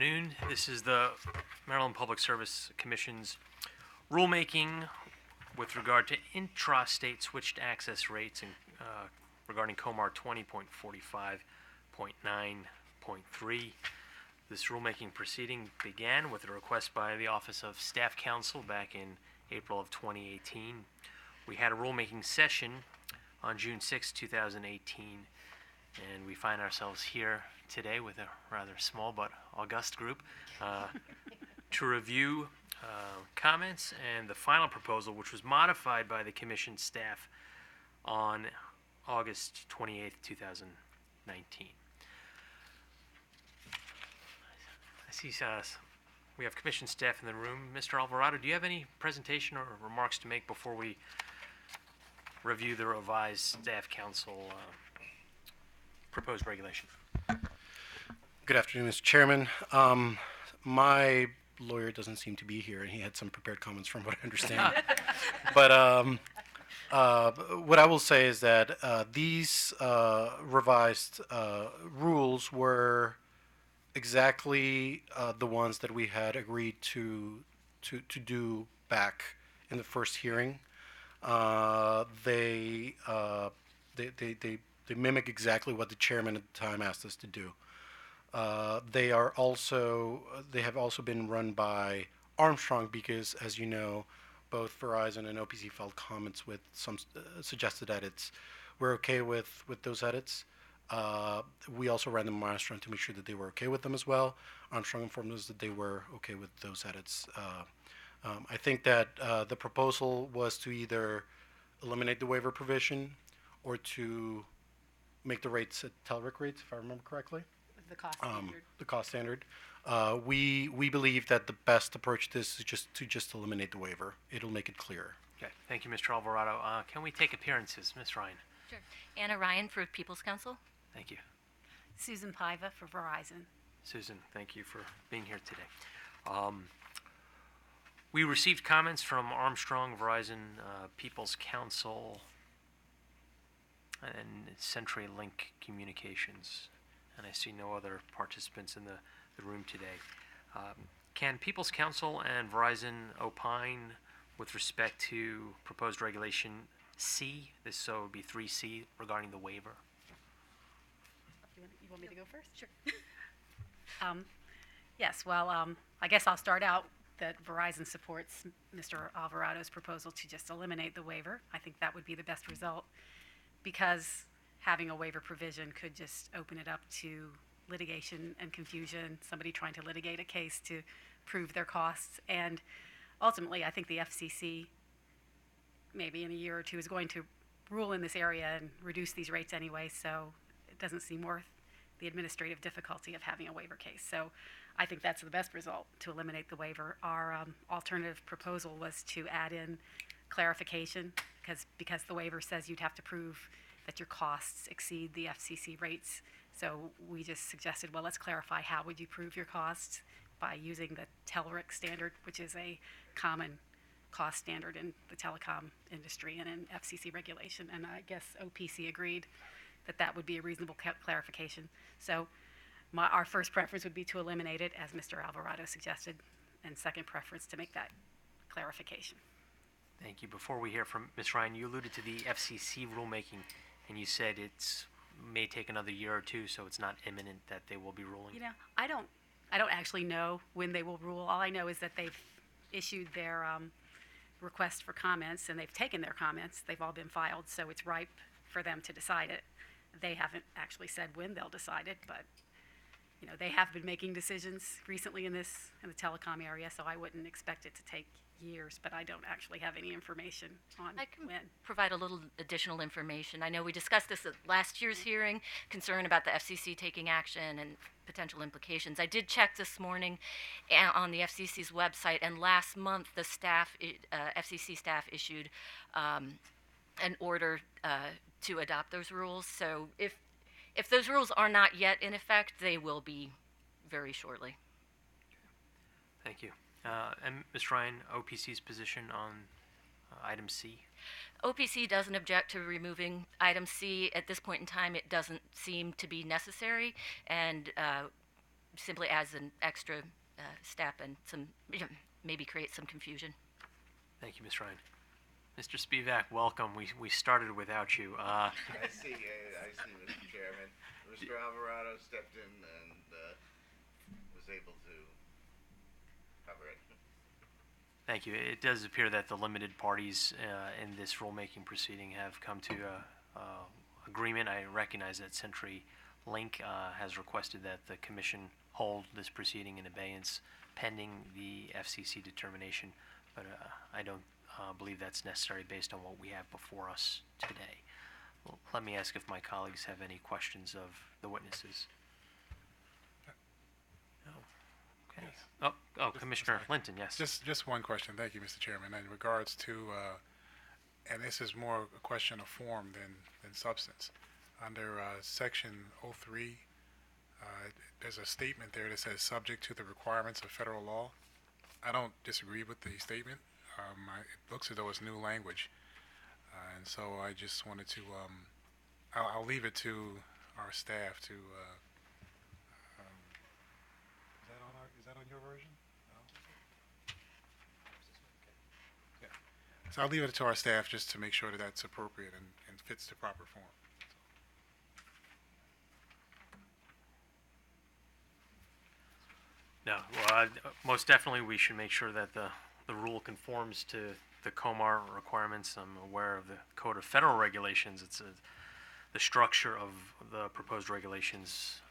afternoon. This is the Maryland Public Service Commission's rulemaking with regard to intrastate switched access rates and regarding COMAR 20.45.9.3. This rulemaking proceeding began with a request by the Office of Staff Counsel back in April of 2018. We had a rulemaking session on June 6, 2018, and we find ourselves here today with a rather small but august group to review comments and the final proposal, which was modified by the Commission staff on August 28th, 2019. I see we have Commission staff in the room. Mr. Alvarado, do you have any presentation or remarks to make before we review the revised Staff Council proposed regulation? Good afternoon, Mr. Chairman. My lawyer doesn't seem to be here, and he had some prepared comments from what I understand. But what I will say is that these revised rules were exactly the ones that we had agreed to do back in the first hearing. They mimic exactly what the chairman at the time asked us to do. They have also been run by Armstrong because, as you know, both Verizon and OPC filed comments with some suggested edits. We're okay with those edits. We also ran them by Armstrong to make sure that they were okay with them as well. Armstrong informed us that they were okay with those edits. I think that the proposal was to either eliminate the waiver provision or to make the rates at TELRIC rates, if I remember correctly. The cost standard. The cost standard. We believe that the best approach to this is just eliminate the waiver. It'll make it clearer. Okay, thank you, Mr. Alvarado. Can we take appearances? Ms. Ryan. Sure. Anna Ryan for People's Council. Thank you. Susan Paiva for Verizon. Susan, thank you for being here today. We received comments from Armstrong, Verizon, People's Council, and CenturyLink Communications. And I see no other participants in the room today. Can People's Council and Verizon opine with respect to proposed regulation C? So it would be 3C regarding the waiver. You want me to go first? Sure. Yes, well, I guess I'll start out that Verizon supports Mr. Alvarado's proposal to just eliminate the waiver. I think that would be the best result because having a waiver provision could just open it up to litigation and confusion, somebody trying to litigate a case to prove their costs. And ultimately, I think the FCC, maybe in a year or two, is going to rule in this area and reduce these rates anyway, so it doesn't seem worth the administrative difficulty of having a waiver case. So I think that's the best result, to eliminate the waiver. Our alternative proposal was to add in clarification because the waiver says you'd have to prove that your costs exceed the FCC rates. So we just suggested, well, let's clarify how would you prove your costs by using the TELRIC standard, which is a common cost standard in the telecom industry and in FCC regulation. And I guess OPC agreed that that would be a reasonable clarification. So our first preference would be to eliminate it, as Mr. Alvarado suggested, and second preference to make that clarification. Thank you. Before we hear from Ms. Ryan, you alluded to the FCC rulemaking, and you said it may take another year or two, so it's not imminent that they will be ruling. You know, I don't actually know when they will rule. All I know is that they've issued their request for comments, and they've taken their comments. They've all been filed, so it's ripe for them to decide it. They haven't actually said when they'll decide it, but you know, they have been making decisions recently in the telecom area, so I wouldn't expect it to take years, but I don't actually have any information on I can when. provide a little additional information. I know we discussed this at last year's hearing, concern about the FCC taking action and potential implications. I did check this morning on the FCC's website, and last month the FCC staff issued an order to adopt those rules. So if those rules are not yet in effect, they will be very shortly. Thank you. And Ms. Ryan, OPC's position on item C? OPC doesn't object to removing item C. At this point in time, it doesn't seem to be necessary, and simply adds an extra step and some, maybe create some confusion. Thank you, Ms. Ryan. Mr. Spivak, welcome. We started without you. I see, Mr. Chairman. Mr. Alvarado stepped in and was able to cover it. Thank you. It does appear that the limited parties in this rulemaking proceeding have come to agreement. I recognize that Century Link has requested that the commission hold this proceeding in abeyance pending the FCC determination, but I don't believe that's necessary based on what we have before us today. Well, let me ask if my colleagues have any questions of the witnesses. No. Okay. Yes. Oh, Commissioner Linton, yes. Just one question. Thank you, Mr. Chairman. In regards to, and this is more a question of form than substance. Under Section 03, there's a statement there that says, subject to the requirements of federal law. I don't disagree with the statement. It looks as though it's new language. And so I just wanted to, I'll leave it to our staff to, is that on your version? No? Yeah. So I'll leave it to our staff just to make sure that that's appropriate and fits the proper form. No, well, most definitely we should make sure that the rule conforms to the COMAR requirements. I'm aware of the Code of Federal Regulations. It's the structure of the proposed regulations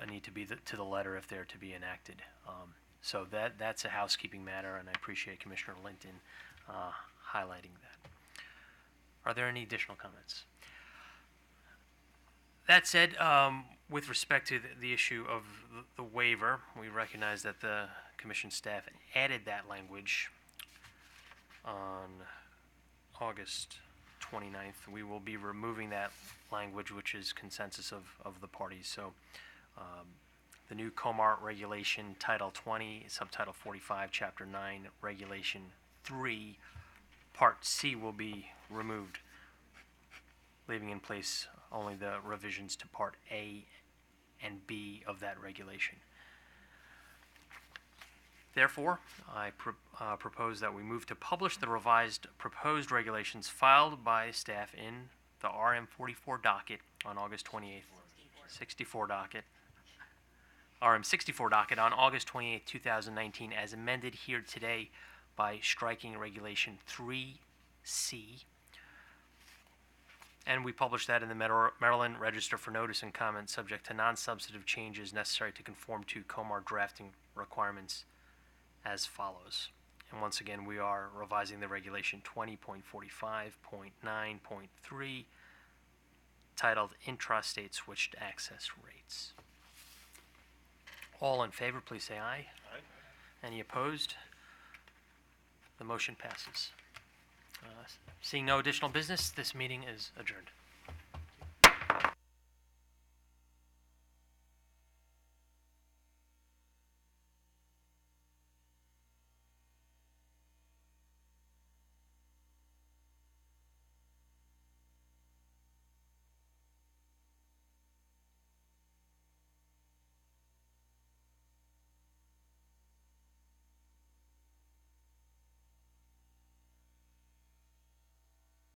need to be to the letter if they're to be enacted. So that's a housekeeping matter, and I appreciate Commissioner Linton highlighting that. Are there any additional comments? That said, with respect to the issue of the waiver, we recognize that the Commission staff added that language on August 29th. We will be removing that language, which is consensus of the parties. So the new COMAR regulation, Title 20, Subtitle 45, Chapter 9, Regulation 3, Part C will be removed, leaving in place only the revisions to Part A and B of that regulation. Therefore, I propose that we move to publish the revised proposed regulations filed by staff in the RM44 docket on August 28th, 64 docket, RM64 docket on August 28th, 2019, as amended here today by striking Regulation 3C. And we publish that in the Maryland Register for notice and comment, subject to non-substantive changes necessary to conform to COMAR drafting requirements as follows. And once again, we are revising the regulation 20.45.9.3, titled Intrastate Switched Access Rates. All in favor, please say aye. Aye. Any opposed? The motion passes. Seeing no additional business, this meeting is adjourned.